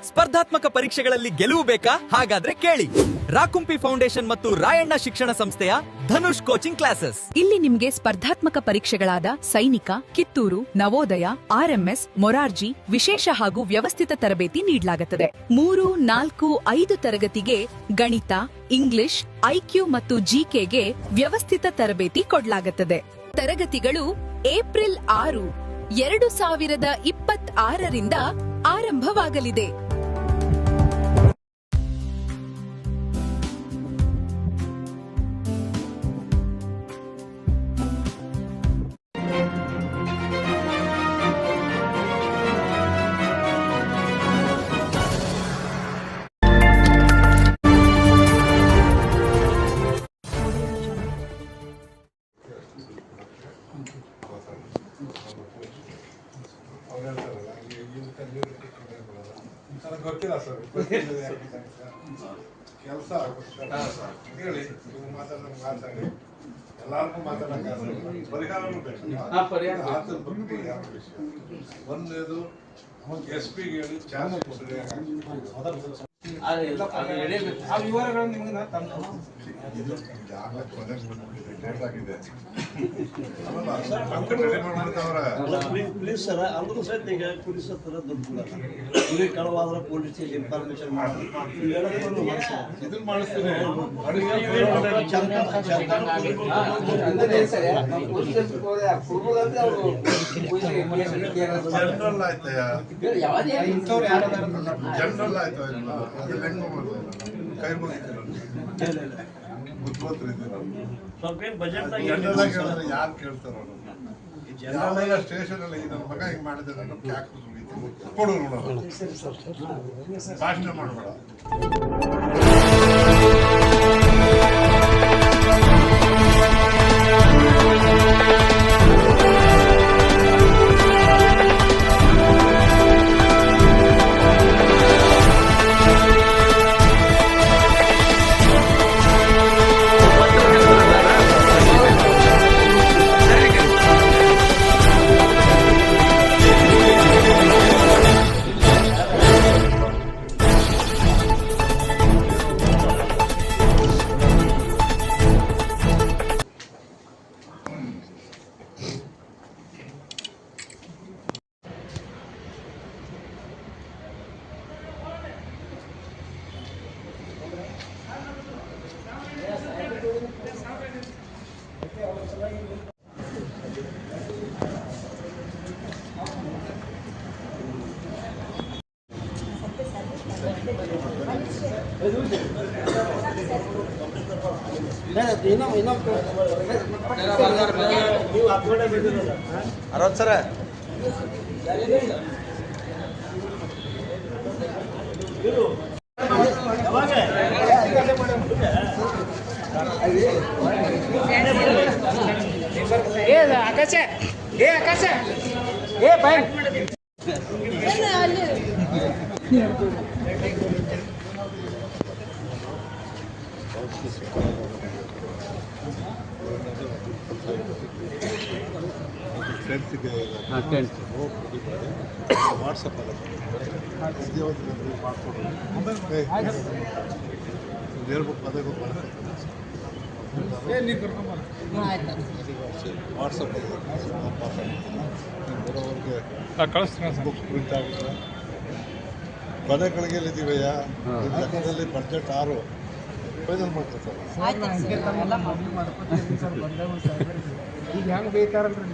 ಸ್ಪರ್ಧಾತ್ಮಕ ಪರೀಕ್ಷೆಗಳಲ್ಲಿ ಗೆಲುವು ಬೇಕಾ? ಹಾಗಾದ್ರೆ ಕೇಳಿ ರಾಕುಂಪಿ ಫೌಂಡೇಶನ್ ಮತ್ತು ರಾಯಣ್ಣ ಶಿಕ್ಷಣ ಸಂಸ್ಥೆಯ ಧನುಷ್ ಕೋಚಿಂಗ್ ಕ್ಲಾಸಸ್. ಇಲ್ಲಿ ನಿಮ್ಗೆ ಸ್ಪರ್ಧಾತ್ಮಕ ಪರೀಕ್ಷೆಗಳಾದ ಸೈನಿಕ, ಕಿತ್ತೂರು, ನವೋದಯ, ಆರ್ಎಂಎಸ್, ಮೊರಾರ್ಜಿ ವಿಶೇಷ ಹಾಗೂ ವ್ಯವಸ್ಥಿತ ತರಬೇತಿ ನೀಡಲಾಗುತ್ತದೆ. 3, 4, 5 ತರಗತಿಗೆ ಗಣಿತ, ಇಂಗ್ಲಿಷ್, ಐಕ್ಯೂ ಮತ್ತು ಜಿಕೆಗೆ ವ್ಯವಸ್ಥಿತ ತರಬೇತಿ ಕೊಡಲಾಗುತ್ತದೆ. ತರಗತಿಗಳು ಏಪ್ರಿಲ್ 6, 2026ರಿಂದ ಆರಂಭವಾಗಲಿದೆ. ಗೊತ್ತಿಲ್ಲ ಸರ್ ಕೆಲಸ ಹೇಳಿ ಮಾತಾಡಿ ಎಲ್ಲರಿಗೂ ಮಾತಾಡೋಕೆ ಪರಿಹಾರನೂ ಬೇಕು. ಒಂದೇದು SP ಹೇಳಿ ಚಾರ್ಜ್ ವಿವರಗಳನ್ನು ನಿಮಗೆ ಪ್ಲೀಸ್ ಸರ್ ಅಂದ್ರೂ ಸಹಿತ ಈಗ ಪೊಲೀಸ್ ಹತ್ರ ದುಡ್ಡು ಕುರಿ ಕಳವಾದ್ರೆ ಪೊಲೀಸ್ ಇನ್ಫಾರ್ಮೇಶನ್ ಇದನ್ನ ಮಾಡಿಸ್ತೀನಿ. ಜನರಲ್ ಆಯ್ತಯ್ಯ, ಜನರಲ್ ಆಯ್ತು ಕೈ ಮುಗಿದ್ರು ಯಾರು ಕೇಳ್ತಾರ ಜನರಲ್ ಸ್ಟೇಷನ್ ಅಲ್ಲಿ ನನ್ನ ಮಗ ಹಿಂಗ್ ಮಾಡಿದ್ರೆ ಕೊಡು ನೋಡೋಣ, ಭಾಷಣ ಮಾಡಬೇಡ. ಅರವತ್ತು ಸರ ಆಕಾಶ ಆಕಾಶ ಬೈ ವಾಟ್ಸಪ್ ವಾಟ್ಸಪ್ ಕಳಿಸ್ತೀನಿ. ಬುಕ್ ಪ್ರಿಂಟ್ ಆಗಿದೆ. ಕೊನೆ ಗಳಿಗೆಲ್ಲಿದ್ದೀವಯ್ಯ, ಲೆಕ್ಕದಲ್ಲಿ ಬಡ್ಜೆಟ್ 6 ಫೈನಲ್ ಮಾಡ್ತಾರೆ. ಈಗ ಹೆಂಗೆ ಬೇಕಾರಲ್ರಿ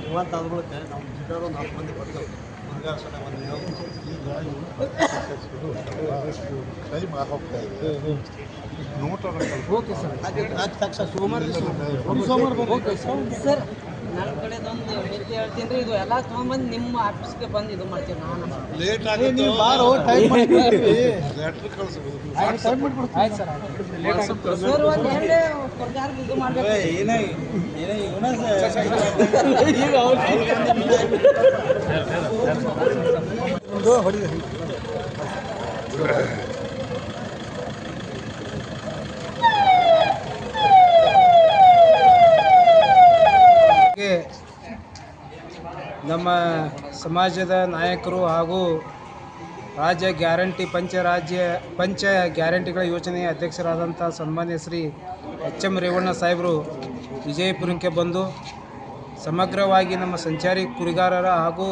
ಇವತ್ತು ಆದ್ಮೇಲೆ ನಾವು ಜಿಲ್ಲಾರು ಒಂದು 4 ಮಂದಿ ಬರ್ತೇವೆ. ಟೈಮ್ ಆಗೋಗ್ತಾ ಇದೆ. ನೋಟ್ ಓಕೆ ಸರ್, ತಕ್ಷಣ ಸೋಮವಾರ ಓಕೆ ಸರ್. ನನ್ನ ಕಡೆದೊಂದು ವಿನಂತಿ ಹೇಳ್ತೀನಿ ರೀ, ಇದು ಎಲ್ಲ ತೊಗೊಂಬಂದು ನಿಮ್ಮ ಆಫೀಸ್ಗೆ ಬಂದು ಇದು ಮಾಡ್ತೀವಿ. ನಾನು ಲೇಟ್ ಆಗುತ್ತೆ, ಲೆಟ್ರ್ ಕಳಿಸ್ಬೋದು. ಸರ್ ಒಂದು ಹೇಳಿ ಸರ್ಕಾರ ಇದು ಮಾಡಬೇಕು. ನಮ್ಮ ಸಮಾಜದ ನಾಯಕರು ಹಾಗೂ ರಾಜ್ಯ ಗ್ಯಾರಂಟಿ ಪಂಚ ಗ್ಯಾರಂಟಿಗಳ ಯೋಜನೆಯ ಅಧ್ಯಕ್ಷರಾದಂಥ ಸನ್ಮಾನ್ಯ ಶ್ರೀ ಎಚ್.ಎಂ. ರೇವಣ್ಣ ಸಾಹೇಬರು ವಿಜಯಪುರಕ್ಕೆ ಬಂದು ಸಮಗ್ರವಾಗಿ ನಮ್ಮ ಸಂಚಾರಿ ಕುರಿಗಾರರ ಹಾಗೂ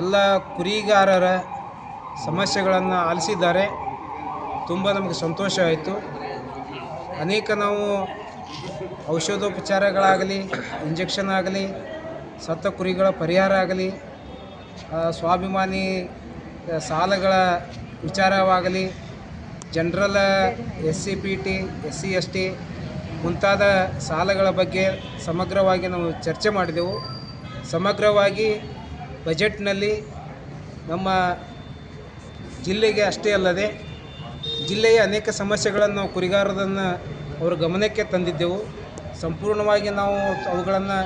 ಎಲ್ಲ ಕುರಿಗಾರರ ಸಮಸ್ಯೆಗಳನ್ನು ಆಲಿಸಿದ್ದಾರೆ. ತುಂಬ ನಮಗೆ ಸಂತೋಷ ಆಯಿತು. ಅನೇಕ ನಾವು ಔಷಧೋಪಚಾರಗಳಾಗಲಿ, ಇಂಜೆಕ್ಷನ್ ಆಗಲಿ, ಸತ್ತ ಕುರಿಗಳ ಪರಿಹಾರ ಆಗಲಿ, ಸ್ವಾಭಿಮಾನಿ ಸಾಲಗಳ ವಿಚಾರವಾಗಲಿ, ಜನರಲ್ SCPT, SC/ST ಮುಂತಾದ ಸಾಲಗಳ ಬಗ್ಗೆ ಸಮಗ್ರವಾಗಿ ನಾವು ಚರ್ಚೆ ಮಾಡಿದೆವು. ಸಮಗ್ರವಾಗಿ ಬಜೆಟ್ನಲ್ಲಿ ನಮ್ಮ ಜಿಲ್ಲೆಗೆ ಅಷ್ಟೇ ಅಲ್ಲದೆ ಜಿಲ್ಲೆಯ ಅನೇಕ ಸಮಸ್ಯೆಗಳನ್ನು ನಾವು ಕುರಿಗಾರರನ್ನು ಅವರ ಗಮನಕ್ಕೆ ತಂದಿದ್ದೆವು. ಸಂಪೂರ್ಣವಾಗಿ ನಾವು ಅವುಗಳನ್ನು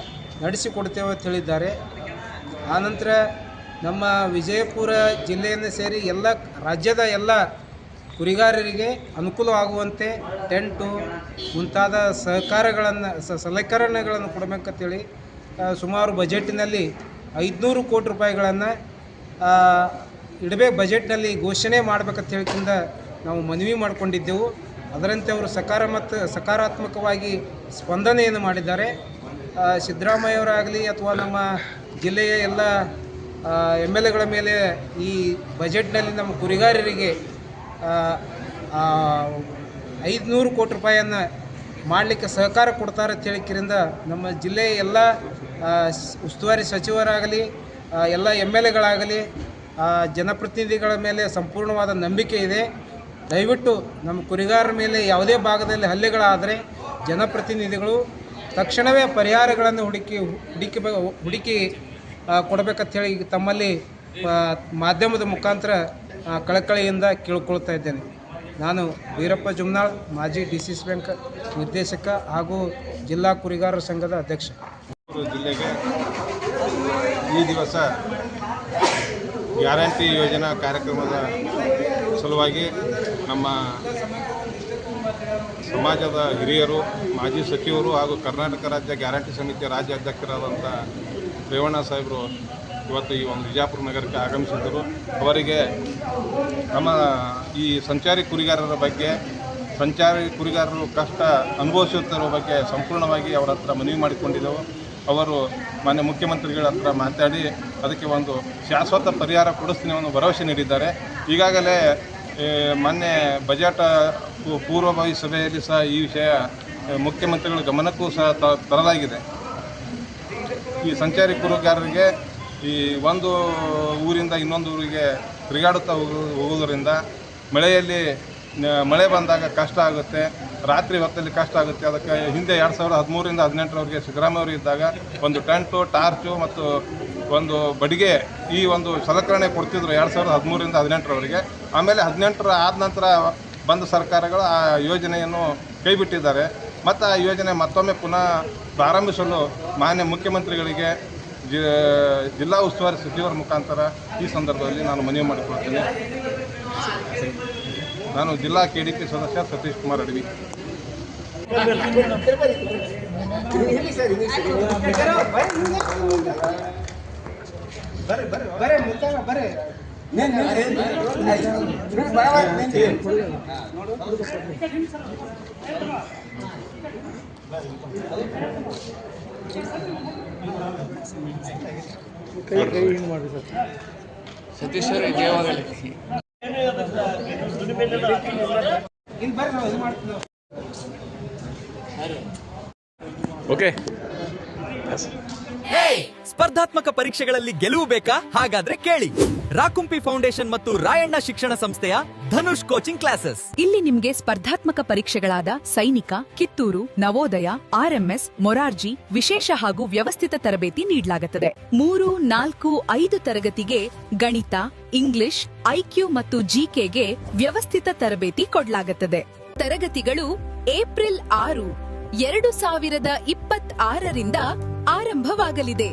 ನಡೆಸಿಕೊಡ್ತೇವೆ ಅಂತ ಹೇಳಿದ್ದಾರೆ. ಆನಂತರ ನಮ್ಮ ವಿಜಯಪುರ ಜಿಲ್ಲೆಯನ್ನು ಸೇರಿ ಎಲ್ಲ ರಾಜ್ಯದ ಎಲ್ಲ ಕುರಿಗಾರರಿಗೆ ಅನುಕೂಲವಾಗುವಂತೆ ಟೆಂಟು ಮುಂತಾದ ಸಲಕರಣೆಗಳನ್ನು ಕೊಡಬೇಕಂತೇಳಿ ಸುಮಾರು ಬಜೆಟ್ನಲ್ಲಿ 500 ಕೋಟಿ ರೂಪಾಯಿಗಳನ್ನು ಬಜೆಟ್ನಲ್ಲಿ ಘೋಷಣೆ ಮಾಡಬೇಕಂತ ಹೇಳಿಕಿಂದ ನಾವು ಮನವಿ ಮಾಡಿಕೊಂಡಿದ್ದೆವು. ಅದರಂತೆ ಅವರು ಸಕಾರಾತ್ಮಕವಾಗಿ ಸ್ಪಂದನೆಯನ್ನು ಮಾಡಿದ್ದಾರೆ. ಸಿದ್ದರಾಮಯ್ಯವರಾಗಲಿ ಅಥವಾ ನಮ್ಮ ಜಿಲ್ಲೆಯ ಎಲ್ಲ MLAಗಳ ಮೇಲೆ ಈ ಬಜೆಟ್ನಲ್ಲಿ ನಮ್ಮ ಕುರಿಗಾರರಿಗೆ 500 ಕೋಟಿ ರೂಪಾಯಿಯನ್ನು ಮಾಡಲಿಕ್ಕೆ ಸಹಕಾರ ಕೊಡ್ತಾರೆ ಅಂತ ಹೇಳಿದ್ದರಿಂದ ನಮ್ಮ ಜಿಲ್ಲೆಯ ಎಲ್ಲ ಉಸ್ತುವಾರಿ ಸಚಿವರಾಗಲಿ, ಎಲ್ಲ MLAಗಳಾಗಲಿ, ಜನಪ್ರತಿನಿಧಿಗಳ ಮೇಲೆ ಸಂಪೂರ್ಣವಾದ ನಂಬಿಕೆ ಇದೆ. ದಯವಿಟ್ಟು ನಮ್ಮ ಕುರಿಗಾರರ ಮೇಲೆ ಯಾವುದೇ ಭಾಗದಲ್ಲಿ ಹಲ್ಲೆಗಳಾದರೆ ಜನಪ್ರತಿನಿಧಿಗಳು ತಕ್ಷಣವೇ ಪರಿಹಾರಗಳನ್ನು ಹುಡುಕಿ ಕೊಡಬೇಕಂತ ಹೇಳಿ ತಮ್ಮಲ್ಲಿ ಮಾಧ್ಯಮದ ಮುಖಾಂತರ ಕಳಕಳಿಯಿಂದ ಕೇಳಿಕೊಳ್ತಾ ಇದ್ದೇನೆ. ನಾನು ವೀರಪ್ಪ ಜುಮ್ನಾಳ್, ಮಾಜಿ DCC ಬ್ಯಾಂಕ್ ನಿರ್ದೇಶಕ ಹಾಗೂ ಜಿಲ್ಲಾ ಕುರಿಗಾರರ ಸಂಘದ ಅಧ್ಯಕ್ಷ. ಜಿಲ್ಲೆಗೆ ಈ ದಿವಸ ಗ್ಯಾರಂಟಿ ಯೋಜನಾ ಕಾರ್ಯಕ್ರಮದ ಸಲುವಾಗಿ ನಮ್ಮ ಸಮಾಜದ ಹಿರಿಯರು, ಮಾಜಿ ಸಚಿವರು ಹಾಗೂ ಕರ್ನಾಟಕ ರಾಜ್ಯ ಗ್ಯಾರಂಟಿ ಸಮಿತಿಯ ರಾಜ್ಯ ಅಧ್ಯಕ್ಷರಾದಂಥ ರೇವಣ್ಣ ಸಾಹೇಬರು ಇವತ್ತು ಈ ಒಂದು ವಿಜಯಪುರ ನಗರಕ್ಕೆ ಆಗಮಿಸಿದ್ದರು. ಅವರಿಗೆ ನಮ್ಮ ಈ ಸಂಚಾರಿ ಕುರಿಗಾರರ ಬಗ್ಗೆ, ಸಂಚಾರಿ ಕುರಿಗಾರರು ಕಷ್ಟ ಅನುಭವಿಸುತ್ತಿರುವ ಬಗ್ಗೆ ಸಂಪೂರ್ಣವಾಗಿ ಅವರ ಹತ್ರ ಮನವಿ ಮಾಡಿಕೊಂಡಿದ್ದೆವು. ಅವರು ಮಾನ್ಯ ಮುಖ್ಯಮಂತ್ರಿಗಳ ಹತ್ರ ಮಾತಾಡಿ ಅದಕ್ಕೆ ಒಂದು ಶಾಶ್ವತ ಪರಿಹಾರ ಕೊಡಿಸ್ತೀನಿ ಅನ್ನೋ ಭರವಸೆ ನೀಡಿದ್ದಾರೆ. ಈಗಾಗಲೇ ಮೊನ್ನೆ ಬಜೆಟ್ ಪೂರ್ವಭಾವಿ ಸಭೆಯಲ್ಲಿ ಸಹ ಈ ವಿಷಯ ಮುಖ್ಯಮಂತ್ರಿಗಳ ಗಮನಕ್ಕೂ ಸಹ ತರಲಾಗಿದೆ. ಈ ಸಂಚಾರಿ ಕುರಿಗಾರರಿಗೆ ಈ ಒಂದು ಊರಿಂದ ಇನ್ನೊಂದು ಊರಿಗೆ ತಿರುಗಾಡುತ್ತಾ ಹೋಗೋದರಿಂದ ಮಳೆ ಬಂದಾಗ ಕಷ್ಟ ಆಗುತ್ತೆ, ರಾತ್ರಿ ಹೊತ್ತಲ್ಲಿ ಕಷ್ಟ ಆಗುತ್ತೆ. ಅದಕ್ಕೆ ಹಿಂದೆ 2013ರಿಂದ 2018ರವರೆಗೆ ಸಿದ್ದರಾಮಯ್ಯವರು ಇದ್ದಾಗ ಒಂದು ಟೆಂಟು, ಟಾರ್ಚು ಮತ್ತು ಒಂದು ಬಡಿಗೆ ಈ ಒಂದು ಸಲಕರಣೆ ಕೊಡ್ತಿದ್ರು 2013ರಿಂದ 2018ರವರೆಗೆ. ಆಮೇಲೆ 2018 ಆದ ನಂತರ ಬಂದ ಸರ್ಕಾರಗಳು ಆ ಯೋಜನೆಯನ್ನು ಕೈಬಿಟ್ಟಿದ್ದಾರೆ. ಮತ್ತು ಆ ಯೋಜನೆ ಮತ್ತೊಮ್ಮೆ ಪುನಃ ಪ್ರಾರಂಭಿಸಲು ಮಾನ್ಯ ಮುಖ್ಯಮಂತ್ರಿಗಳಿಗೆ ಜಿಲ್ಲಾ ಉಸ್ತುವಾರಿ ಸಚಿವರ ಮುಖಾಂತರ ಈ ಸಂದರ್ಭದಲ್ಲಿ ನಾನು ಮನವಿ ಮಾಡಿಕೊಳ್ತೇನೆ. ನಾನು ಜಿಲ್ಲಾ KDP ಸದಸ್ಯ ಸತೀಶ್ ಕುಮಾರ್ ಅಡವಿ. ಸತೀಶ್ ಅವರೇ ಜಯವಾಗಲಿ. ಓಕೆ. ಸ್ಪರ್ಧಾತ್ಮಕ ಪರೀಕ್ಷೆಗಳಲ್ಲಿ ಗೆಲುವು ಬೇಕಾ? ಹಾಗಾದ್ರೆ ಕೇಳಿ. ರಾಕುಂಪಿ ಫೌಂಡೇಶನ್ ಮತ್ತು ರಾಯಣ್ಣ ಶಿಕ್ಷಣ ಸಂಸ್ಥೆಯ ಧನುಷ್ ಕೋಚಿಂಗ್ ಕ್ಲಾಸಸ್. ಇಲ್ಲಿ ನಿಮ್ಗೆ ಸ್ಪರ್ಧಾತ್ಮಕ ಪರೀಕ್ಷೆಗಳಾದ ಸೈನಿಕ, ಕಿತ್ತೂರು, ನವೋದಯ, RMS, ಮೊರಾರ್ಜಿ ವಿಶೇಷ ಹಾಗೂ ವ್ಯವಸ್ಥಿತ ತರಬೇತಿ ನೀಡಲಾಗುತ್ತದೆ. 3, 4, 5 ತರಗತಿಗೆ ಗಣಿತ, ಇಂಗ್ಲಿಷ್, IQ ಮತ್ತು GKಗೆ ವ್ಯವಸ್ಥಿತ ತರಬೇತಿ ಕೊಡಲಾಗುತ್ತದೆ. ತರಗತಿಗಳು ಏಪ್ರಿಲ್ 6, 2026ರಿಂದ ಆರಂಭವಾಗಲಿದೆ.